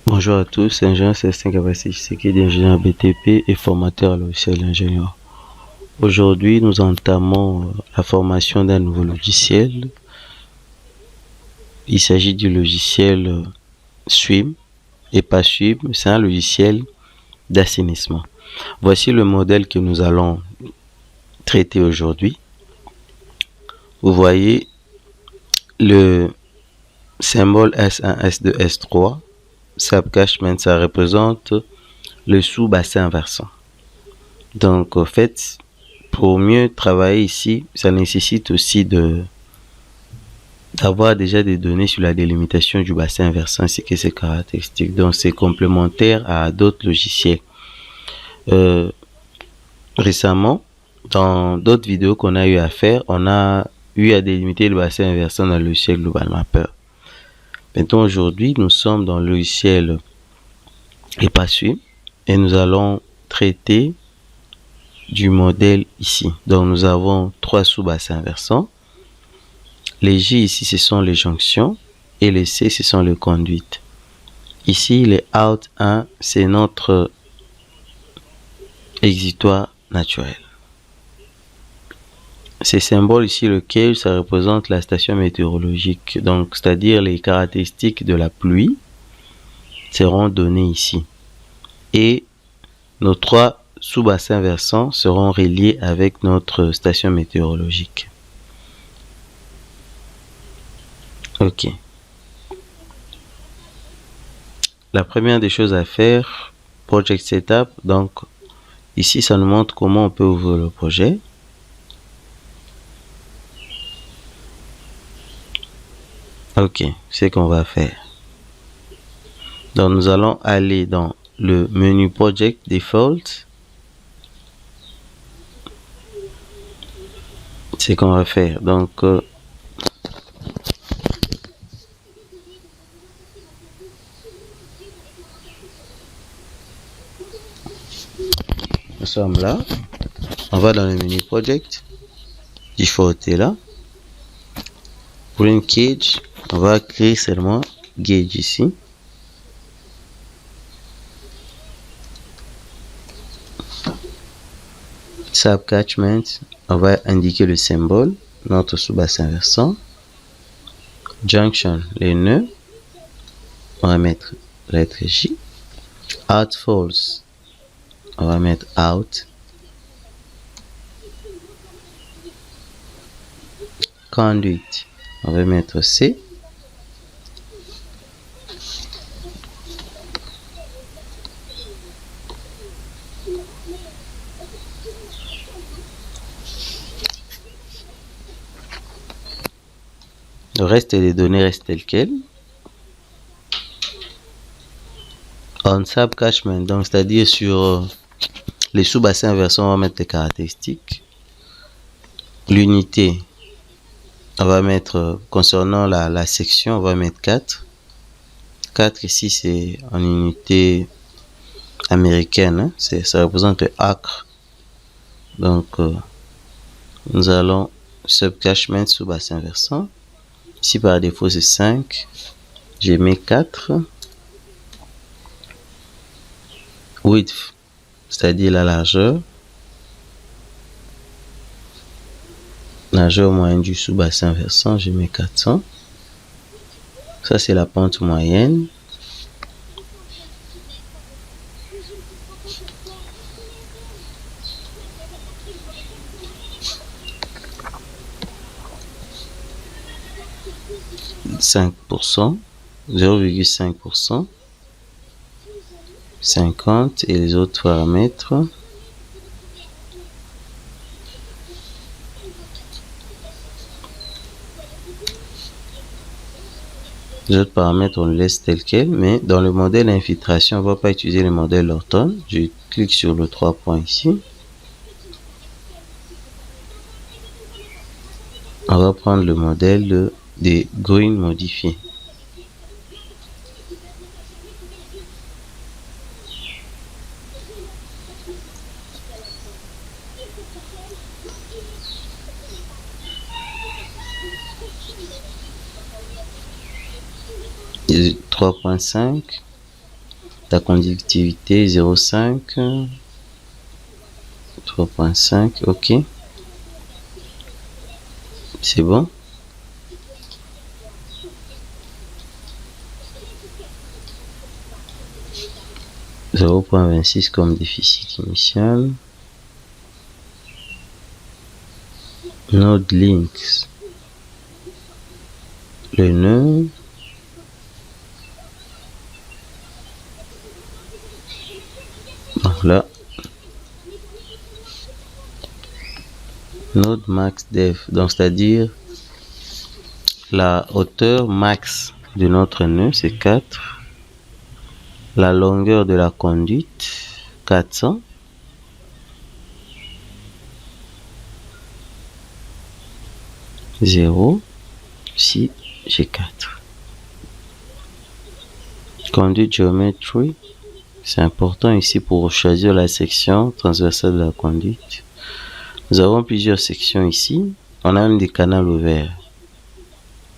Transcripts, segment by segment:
Bonjour à tous, c'est ingénieur Célestin Kabassi, ingénieur BTP et formateur logiciel ingénieur. Aujourd'hui, nous entamons la formation d'un nouveau logiciel. Il s'agit du logiciel Swim et pas Swim, c'est un logiciel d'assainissement. Voici le modèle que nous allons traiter aujourd'hui. Vous voyez le symbole S1, S2, S3. Subcatchment, ça représente le sous-bassin versant. Donc, en fait, pour mieux travailler ici, ça nécessite aussi d'avoir déjà des données sur la délimitation du bassin versant ainsi que ses caractéristiques. Donc, c'est complémentaire à d'autres logiciels. Récemment, dans d'autres vidéos qu'on a eu à faire, on a eu à délimiter le bassin versant dans le logiciel Global Mapper. Maintenant, aujourd'hui, nous sommes dans le logiciel EPASWIM et nous allons traiter du modèle ici. Donc, nous avons trois sous-bassins versants. Les J ici, ce sont les jonctions et les C, ce sont les conduites. Ici, les out 1, c'est notre exutoire naturel. Ces symboles ici, lequel ça représente la station météorologique. Donc, c'est-à-dire les caractéristiques de la pluie seront données ici. Et nos trois sous-bassins versants seront reliés avec notre station météorologique. Ok. La première des choses à faire, Project Setup. Donc, ici, ça nous montre comment on peut ouvrir le projet. Ok, c'est ce qu'on va faire. Donc, nous allons aller dans le menu Project Default. C'est ce qu'on va faire. Donc, nous sommes là. On va dans le menu Project. Default est là. Pour une cage, on va créer seulement gauge ici. Subcatchment, on va indiquer le symbole, notre sous-bassin versant. Junction, les nœuds. On va mettre lettre J. Out false, on va mettre out. Conduit, on va mettre C. Le reste des données restent telles quelles. On subcatchment, donc c'est-à-dire sur les sous-bassins versants, on va mettre les caractéristiques. L'unité, on va mettre, concernant la section, on va mettre 4. 4 ici, c'est en unité américaine, hein? Ça représente le acre. Donc, nous allons subcatchment sous-bassin versant. Ici, par défaut, c'est 5. J'ai mis 4. Width, c'est-à-dire la largeur. Largeur moyenne du sous-bassin versant, je mets 400. Ça, c'est la pente moyenne. « 5%, 0,5%, 50 et les autres paramètres. Les autres paramètres, on les laisse tels quels, mais dans le modèle infiltration, on ne va pas utiliser le modèle Horton. Je clique sur le 3 points ici. On va prendre le modèle des green modifié. Et 3.5 La conductivité 0,5, 3,5, ok. C'est bon. « 0,26 comme déficit initial. Node links. Le nœud. Là. Node max dev. Donc, c'est-à-dire la hauteur max de notre nœud, c'est 4. La longueur de la conduite, 400. Zéro, si j'ai 4. Conduite géométrie, c'est important ici pour choisir la section transversale de la conduite. Nous avons plusieurs sections ici. On a même des canaux ouverts.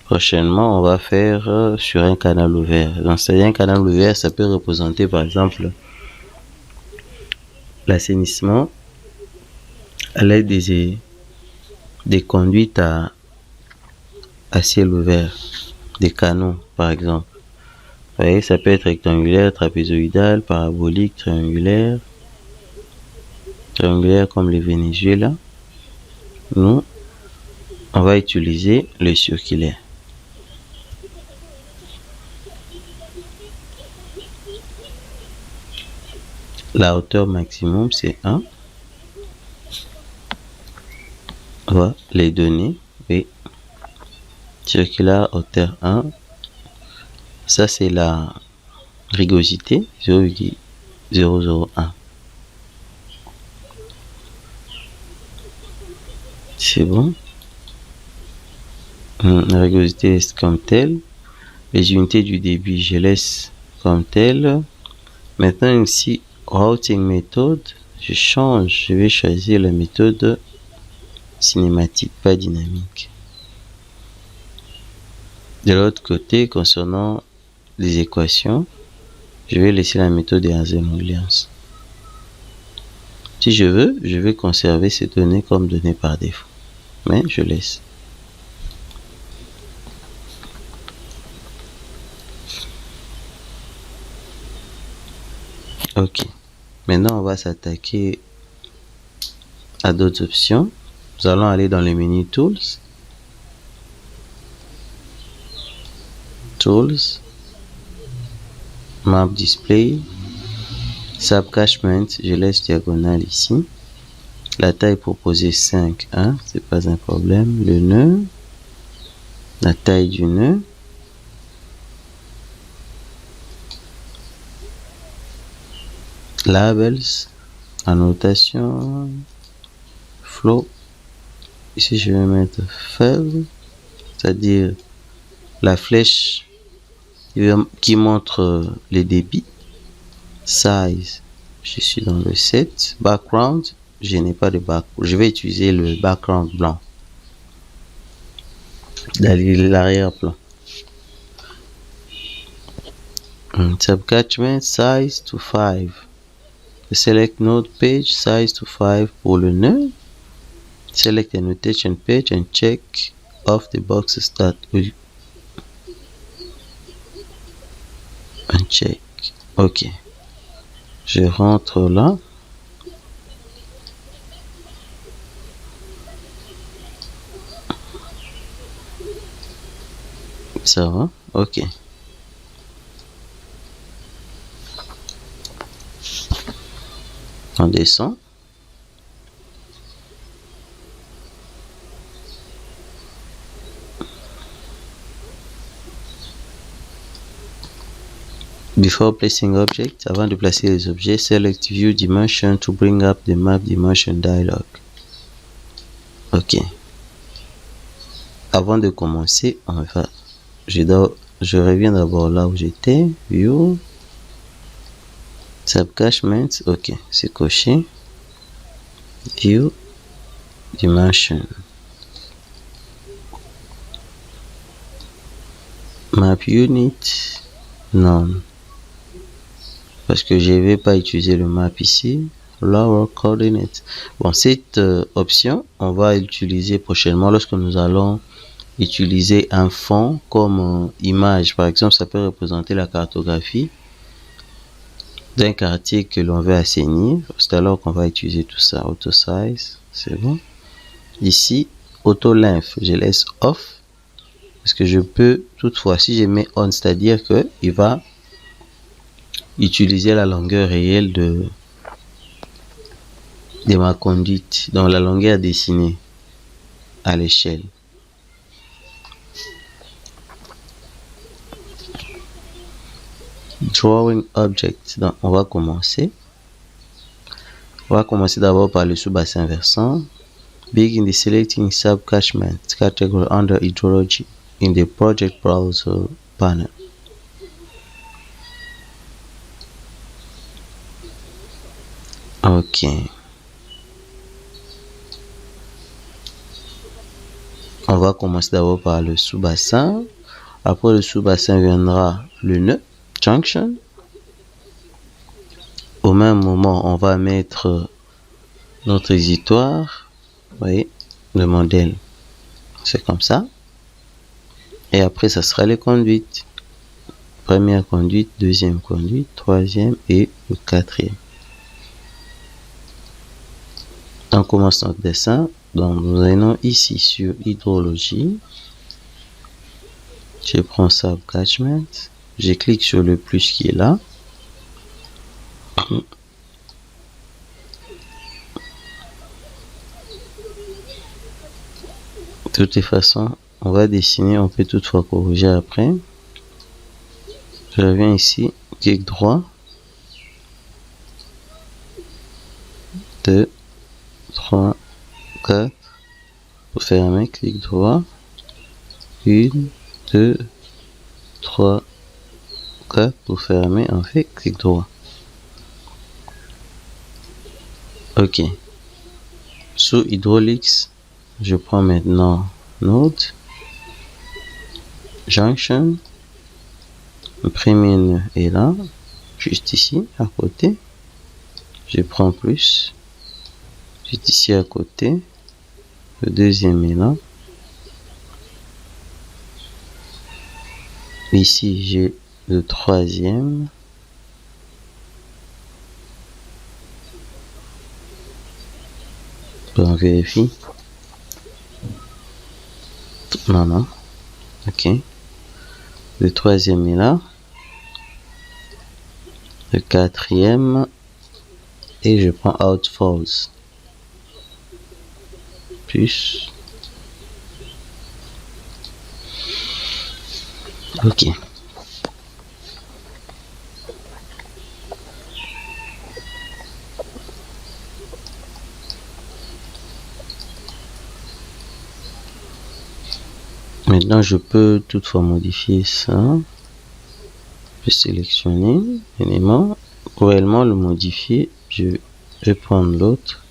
Prochainement, on va faire sur un canal ouvert. Donc, c'est un canal ouvert, ça peut représenter par exemple l'assainissement à l'aide des conduites à ciel ouvert, des canaux par exemple. Vous voyez, ça peut être rectangulaire, trapézoïdal, parabolique, triangulaire comme le Venezuela. Nous, on va utiliser le circulaire. La hauteur maximum, c'est 1. Voilà les données. Oui. Circulaire, hauteur 1. Ça, c'est la rugosité, 0,001. C'est bon. La rugosité est comme telle. Les unités du débit, je laisse comme telle. Maintenant, ici, routing méthode, je change. Je vais choisir la méthode cinématique, pas dynamique. De l'autre côté, concernant les équations, je vais laisser la méthode de Hazen-Williams. Si je veux, je vais conserver ces données comme données par défaut. Mais je laisse. Ok. Maintenant, on va s'attaquer à d'autres options. Nous allons aller dans le menu Tools. Tools. Map Display. Subcachement, je laisse diagonale ici. La taille proposée 5, 1, c'est pas un problème. Le nœud. La taille du nœud. Labels. Annotation. Flow. Ici, je vais mettre faible, c'est-à-dire la flèche qui montre les débits. Size, je suis dans le 7. Background, je n'ai pas de background. Je vais utiliser le background blanc dans l'arrière-plan. Subcatchment, size to 5. Select node page, size to 5 pour le nœud. Select annotation page and check off the boxes that will uncheck. Ok. Je rentre là. Ça va? Ok. On descend. Before placing object, avant de placer les objets, select View Dimension to bring up the Map Dimension dialog. Ok. Avant de commencer, je reviens d'abord là où j'étais. View. Subcachement. Ok, c'est coché. View Dimension. Map Unit. None. parce que je vais pas utiliser le map ici. Lower coordinate. Bon, cette option, on va l'utiliser prochainement lorsque nous allons utiliser un fond comme image. Par exemple, ça peut représenter la cartographie d'un quartier que l'on veut assainir. C'est alors qu'on va utiliser tout ça. Auto size, c'est bon. Ici, auto length, je laisse off parce que je peux toutefois, si je mets on, c'est-à-dire que il va utiliser la longueur réelle de ma conduite, donc la longueur dessinée à l'échelle. Drawing object, donc on va commencer. On va commencer d'abord par le sous-bassin versant. Begin the selecting sub-catchment category under hydrology in the project browser panel. Ok. On va commencer d'abord par le sous-bassin. Après le sous-bassin viendra le nœud, junction. Au même moment, on va mettre notre exutoire. Vous voyez, le modèle, c'est comme ça. Et après, ça sera les conduites. Première conduite, deuxième conduite, troisième et le quatrième. On commence notre dessin. Donc, nous allons ici sur hydrologie. Je prends sub-catchment. Je clique sur le plus qui est là. De toutes les façons, on va dessiner, on peut toutefois corriger après. Je reviens ici, clic droit, 2, 3, 4, pour fermer, clic droit, 1, 2, 3, 4, pour fermer, on fait clic droit. Ok. Sous Hydraulics, je prends maintenant Node, Junction, le premier nœud est là, juste ici, à côté. Je prends plus, juste ici à côté. Le deuxième est là. Ici, j'ai le troisième. On vérifie. Non. Ok. Le troisième est là. Le quatrième. Et je prends Out Falls. Plus. Ok. Maintenant, je peux toutefois modifier ça. Je peux sélectionner l'élément. Pour réellement le modifier, je vais prendre l'autre.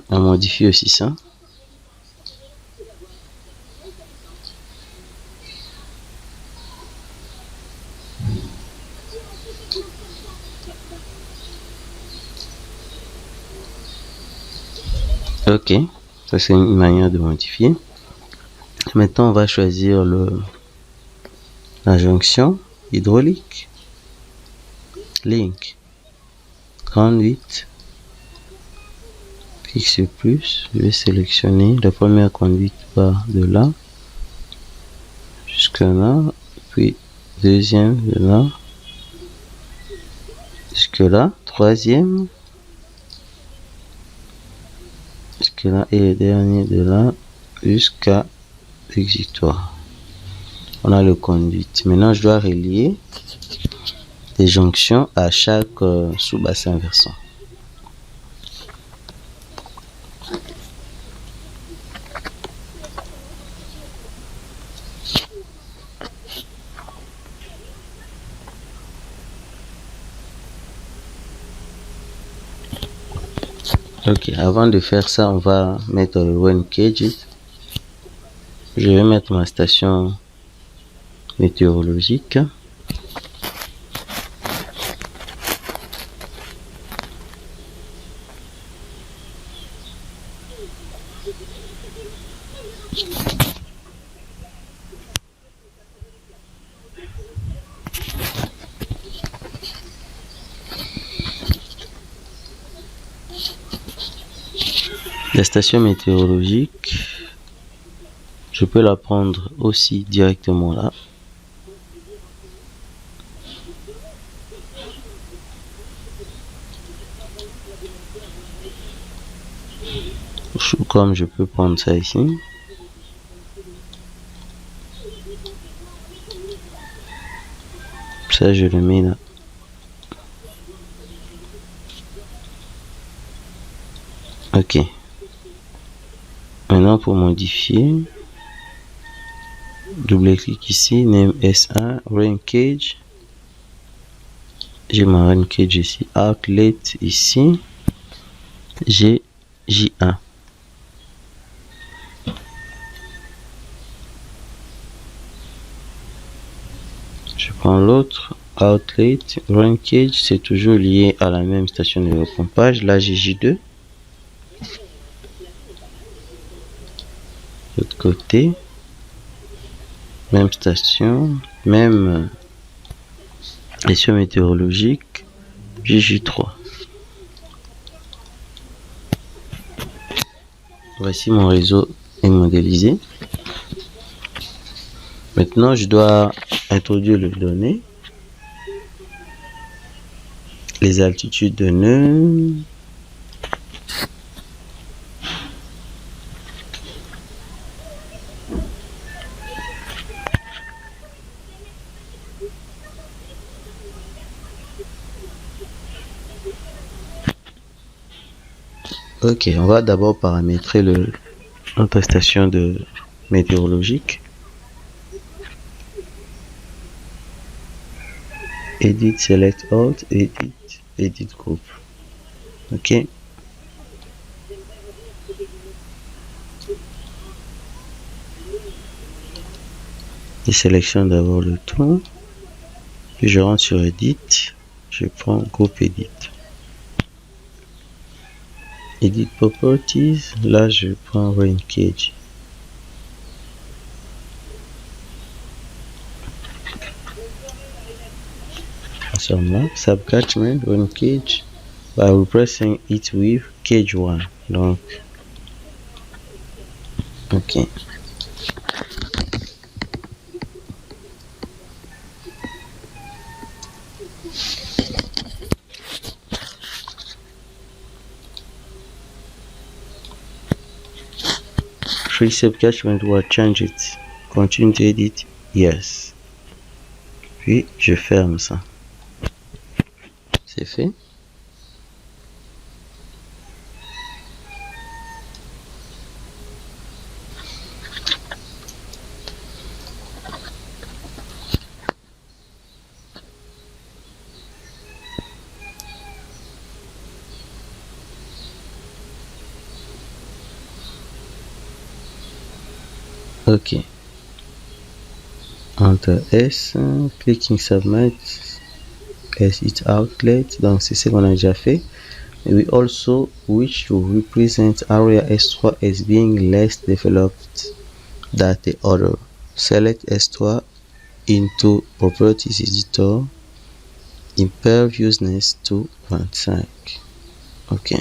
On modifie aussi ça. Ok, ça c'est une manière de modifier. Maintenant, on va choisir la jonction hydraulique, link, conduite, X plus, je vais sélectionner la première conduite va de là jusque là, puis deuxième de là jusque là, troisième jusque là et le dernier de là jusqu'à l'exutoire. On a le conduit. Maintenant, je dois relier des jonctions à chaque sous-bassin versant. Ok, avant de faire ça, on va mettre le rain cage. Je vais mettre ma station météorologique. La station météorologique, je peux la prendre aussi directement là. Comme je peux prendre ça ici. Ça, je le mets là. Ok. Maintenant, pour modifier, double-clic ici, name S1, rain cage. J'ai ma rain cage ici, outlet ici. J'ai J1. Je prends l'autre, outlet, rain cage, c'est toujours lié à la même station de repompage. Là, j'ai J2. L'autre côté, même station, même station météorologique, J3. Voici mon réseau est modélisé. Maintenant, je dois introduire les données, les altitudes de nœuds, ok, on va d'abord paramétrer notre station de météorologique. Edit, select out, edit group. Ok. Je sélectionne d'abord le tout. Puis je rentre sur edit. Je prends groupe edit. Edit properties. Là, je prends rain cage. Subcatchment, rain cage, by replacing it with cage 1. Donc, ok. Free subcatchment will change it. Continue to edit. Yes. Puis, je ferme ça. C'est fait. Ok. Enter S, clicking submit as its outlet. Donc c'est ce qu'on a déjà fait. We also wish to represent area S3 as being less developed than the other. Select S3 into Properties Editor, Imperviousness to 25. Ok.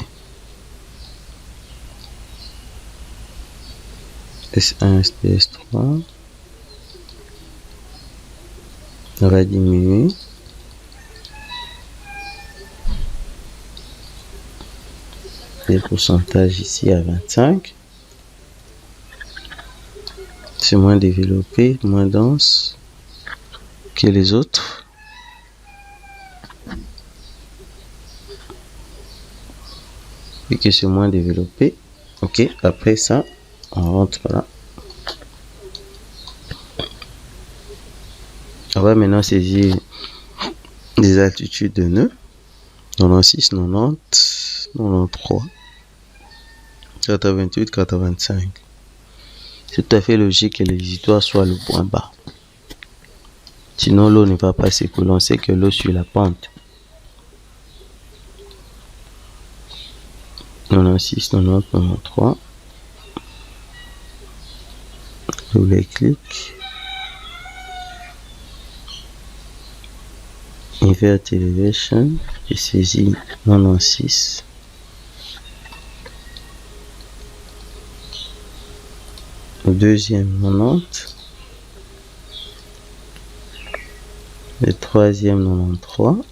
S1, S2, S3. On va diminuer. Les pourcentages ici à 25. C'est moins développé, moins dense que les autres. Et que c'est moins développé. Ok, après ça, on rentre là. On va maintenant saisir les altitudes de nœuds. 96, 90, 93, 88, 85. C'est tout à fait logique que l'exutoire soit le point bas. Sinon, l'eau ne va pas s'écouler. On sait que l'eau suit la pente. 96, 90, 93. Double clic. Invert elevation. Je saisis 96. Le deuxième 90. Le troisième 93.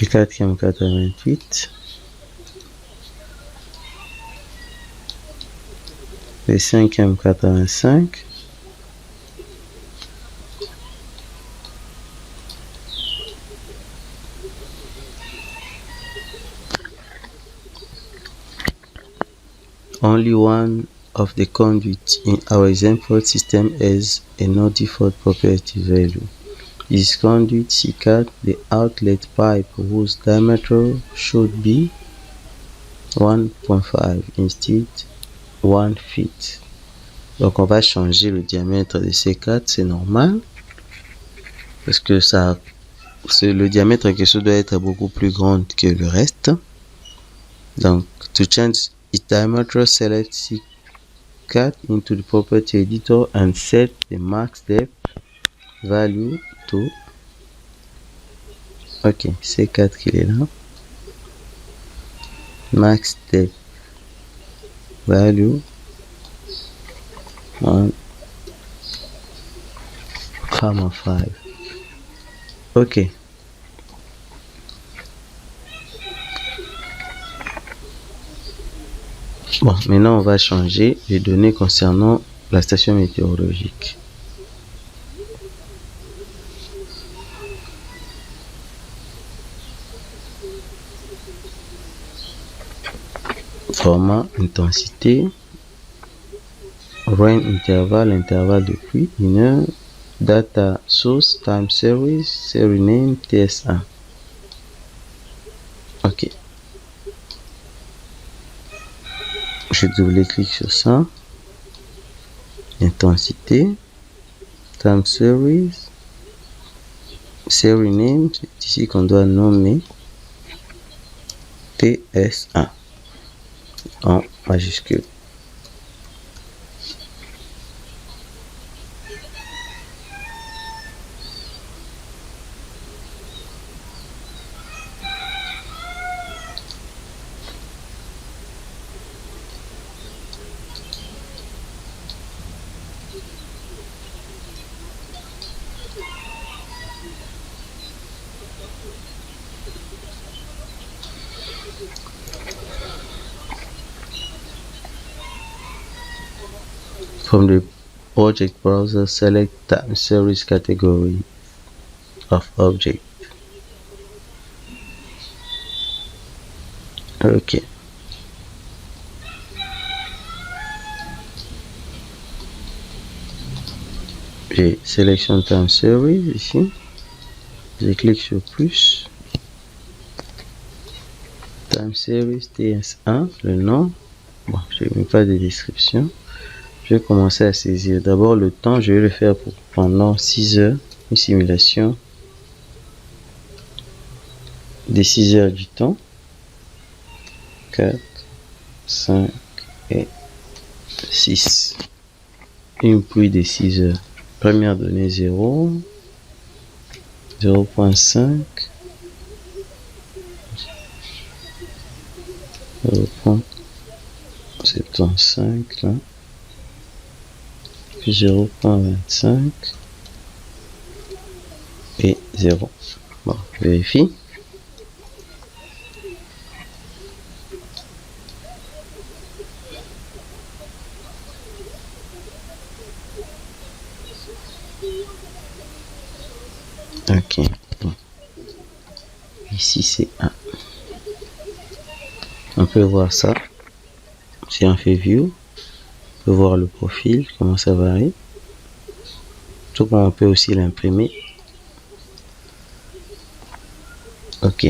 Le quatrième 88. Le cinquième 85. Only one of the conduits in our example system has a no default property value. This conduit C-cut the outlet pipe whose diameter should be 1.5 instead 1 feet. Donc on va changer le diamètre de C4, c'est normal parce que ça, le diamètre en question doit être beaucoup plus grand que le reste. Donc to change its diameter, select C4 into the property editor and set the max depth value to ok, C4 qui est là, max depth value 1,5. ok, bon, maintenant on va changer les données concernant la station météorologique. Format, intensité, rain interval, intervalle de pluie, une heure, data source, time series, series name, TS1. Ok. Je double-clique sur ça. Intensité, time series, series name, c'est ici qu'on doit nommer TS1 en majuscule. From the project browser, select time series category of object. Ok. J'ai sélection time series ici. Je clique sur plus. Time series TS1, le nom. Bon, je n'ai pas de description. Je vais commencer à saisir. D'abord le temps, je vais le faire pour pendant 6 heures. Une simulation des 6 heures du temps. 4, 5 et 6. Une pluie de 6 heures. Première donnée 0, 0.5, 0.75 là, puis 0.25 et 0. Bon, je vérifie. Ok, bon. Ici c'est 1. On peut voir ça. Si on fait view, on peut voir le profil, comment ça varie. Tout comme on peut aussi l'imprimer. Ok.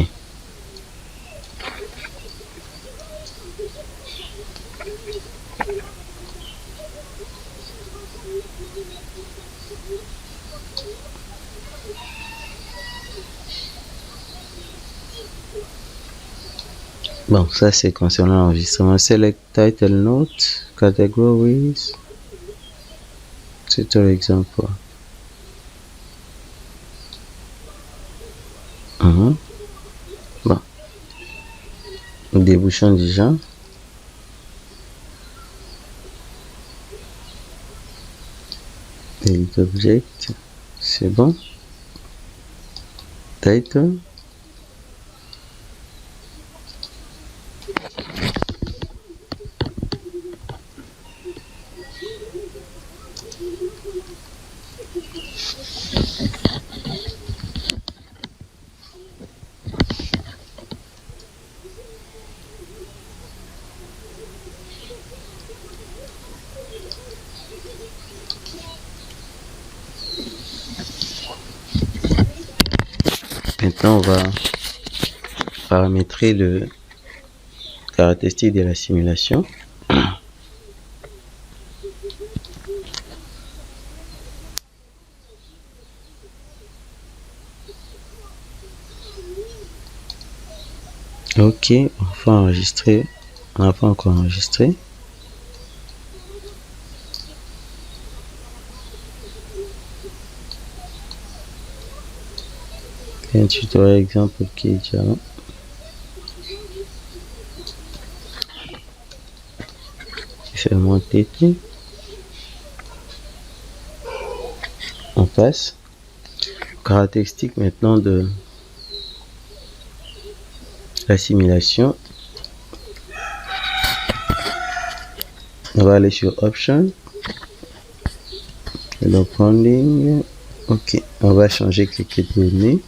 Bon, ça c'est concernant l'enregistrement. Select title note, categories. C'est un exemple. Bon. Débouchons déjà. Edit object. C'est bon. Title. Maintenant, on va paramétrer le caractéristique de la simulation. Ok, on va enregistrer. On n'a pas encore enregistré. Un tutoriel exemple qui est déjà là. C'est monter tout. On passe. Caractéristique maintenant de la simulation. On va aller sur Option. Le branding. Ok, on va changer quelques données.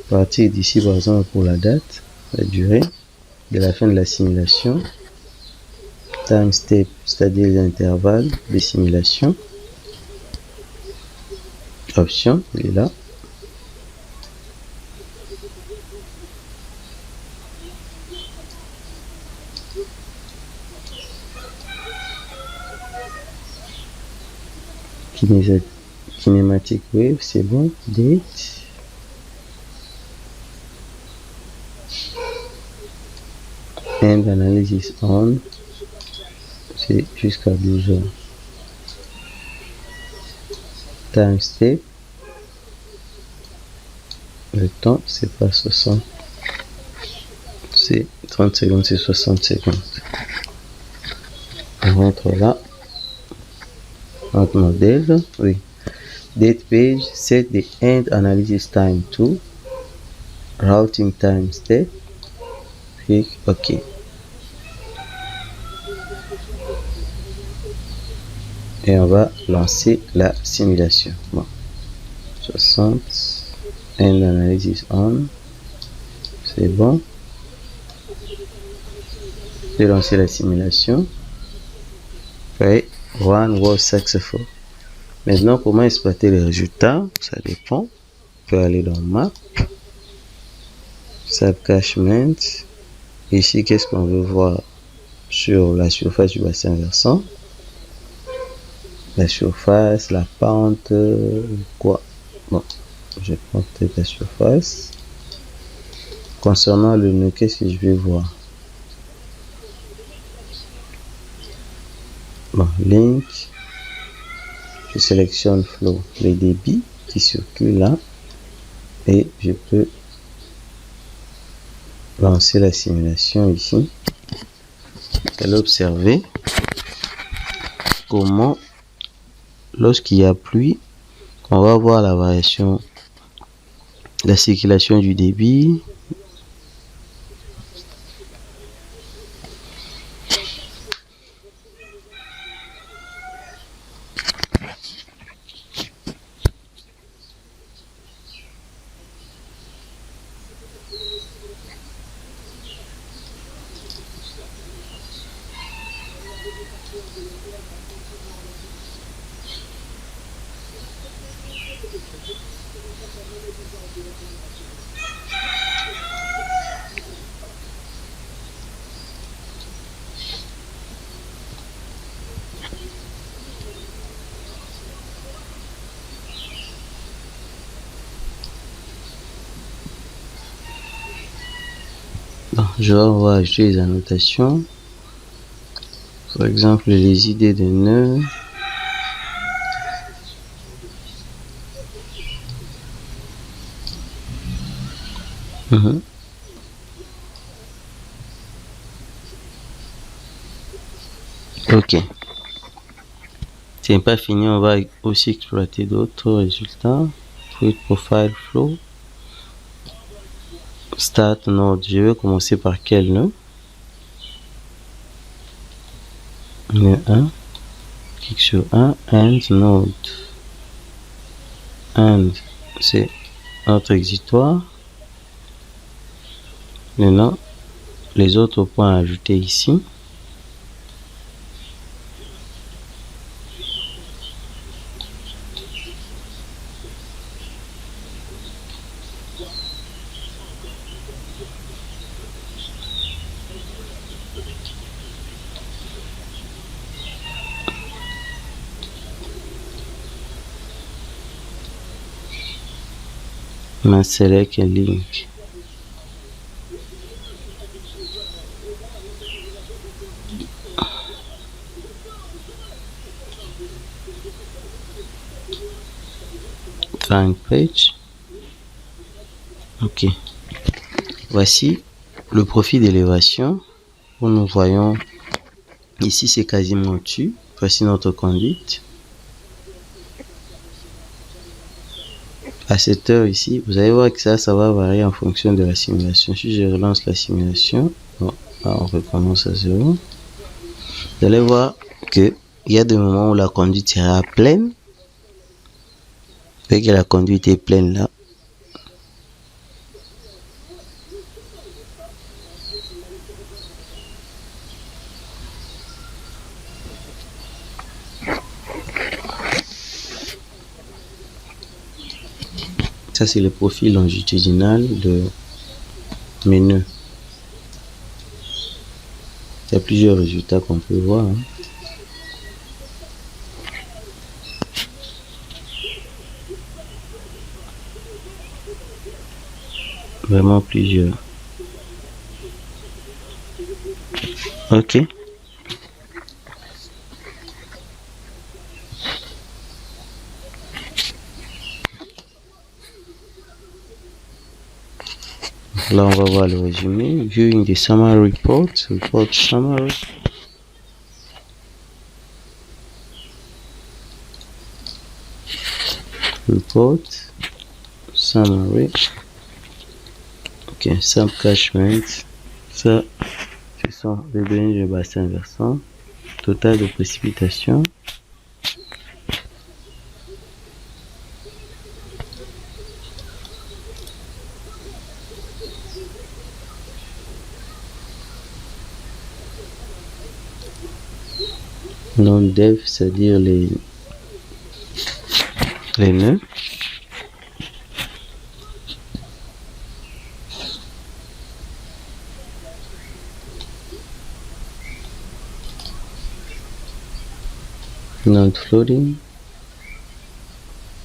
À partir d'ici, par exemple, pour la date, la durée de la fin de la simulation. Time step, c'est-à-dire l'intervalle de simulation. Option, il est là. Kinematic wave, c'est bon. Date. And analysis on. C'est jusqu'à 12 heures. Time step. Le temps, c'est pas 60. C'est 30 secondes, c'est 60 secondes. On rentre là. Notre modèle. Oui. Date page, set the end analysis time to routing time step. Clic OK. Et on va lancer la simulation. Bon. 60. End analysis on. C'est bon. Je vais lancer la simulation. Okay. One was successful. Maintenant, comment exploiter les résultats? Ça dépend. On peut aller dans Map. Subcachement. Ici, qu'est-ce qu'on veut voir sur la surface du bassin versant? La surface, la pente, quoi? Bon, je prends peut-être la surface. Concernant le nœud, qu'est-ce que je vais voir? Bon, link. Je sélectionne flow, les débits qui circulent là, et je peux lancer la simulation ici. Allez observer comment, lorsqu'il y a pluie, on va voir la variation, la circulation du débit. Bon, je vais ajouter les annotations. Par exemple, les idées de nœuds. Ok. C'est pas fini, on va aussi exploiter d'autres résultats. Fluid Profile Flow. Start Node. Je vais commencer par quel nœud? Nœud 1. Clique sur 1. End Node. End, c'est notre exitoire. Maintenant, les autres points ajoutés ici. Select a link. Find page. Ok. Voici le profil d'élévation où nous voyons ici, c'est quasiment au-dessus. Voici notre conduite. À cette heure ici, vous allez voir que ça va varier en fonction de la simulation. Si je relance la simulation, bon, là on recommence à zéro. Vous allez voir que il y a des moments où la conduite sera pleine. Dès que la conduite est pleine là, ça c'est le profil longitudinal de mes nœuds. Il y a plusieurs résultats qu'on peut voir. Vraiment plusieurs. Ok. Là, on va voir le résumé. Viewing the summary report. Report summary. Report summary. Ok, sample catchment. Ça, ce sont les données du bassin versant. Total de précipitation. Non-dev, c'est-à-dire les nœuds. Non-floating.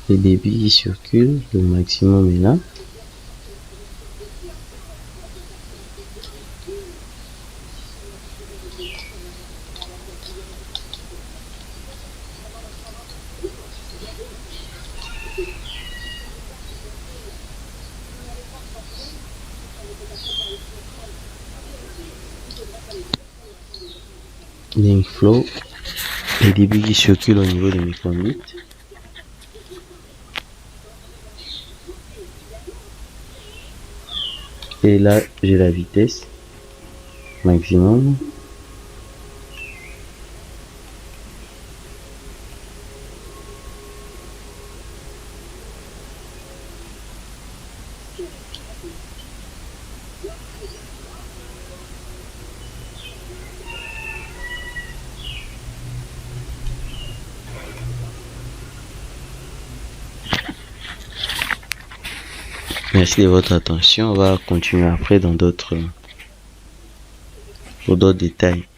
Les débits circulent, le maximum est là. Linkflow, les débits qui circulent au niveau de mes conduites. Et là, j'ai la vitesse maximum. Merci de votre attention. On va continuer après pour d'autres détails.